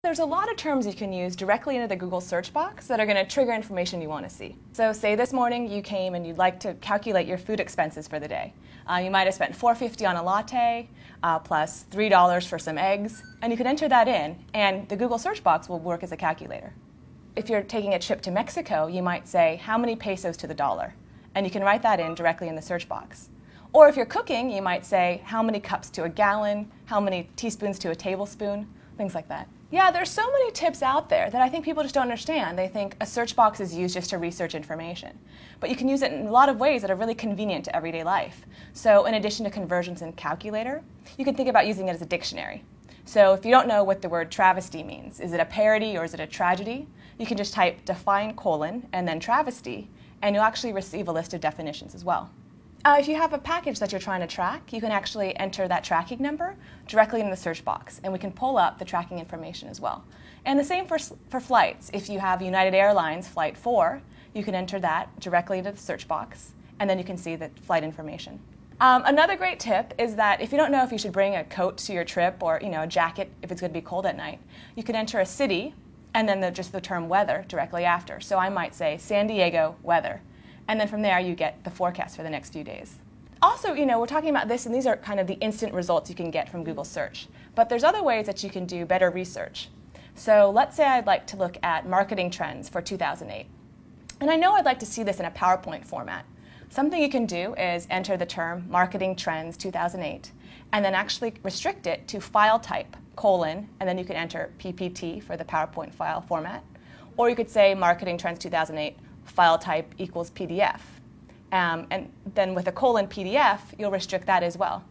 There's a lot of terms you can use directly into the Google search box that are going to trigger information you want to see. So say this morning you came and you'd like to calculate your food expenses for the day. You might have spent $4.50 on a latte, plus $3 for some eggs, and you can enter that in, and the Google search box will work as a calculator. If you're taking a trip to Mexico, you might say, how many pesos to the dollar? And you can write that in directly in the search box. Or if you're cooking, you might say, how many cups to a gallon, how many teaspoons to a tablespoon, things like that. Yeah, there's so many tips out there that I think people just don't understand. They think a search box is used just to research information. But you can use it in a lot of ways that are really convenient to everyday life. So in addition to conversions and calculator, you can think about using it as a dictionary. So if you don't know what the word travesty means, is it a parody or is it a tragedy? You can just type define : and then travesty, and you'll actually receive a list of definitions as well. If you have a package that you're trying to track, you can actually enter that tracking number directly in the search box, and we can pull up the tracking information as well. And the same for flights. If you have United Airlines Flight 4, you can enter that directly into the search box, and then you can see the flight information. Another great tip is that if you don't know if you should bring a coat to your trip or a jacket if it's going to be cold at night, you can enter a city and then just the term weather directly after. So I might say San Diego weather. And then from there, you get the forecast for the next few days. Also, we're talking about this, and these are kind of the instant results you can get from Google search. But there's other ways that you can do better research. So let's say I'd like to look at marketing trends for 2008. And I know I'd like to see this in a PowerPoint format. Something you can do is enter the term marketing trends 2008, and then actually restrict it to file type, : and then you can enter PPT for the PowerPoint file format. Or you could say marketing trends 2008, file type equals PDF. And then with a : PDF, you'll restrict that as well.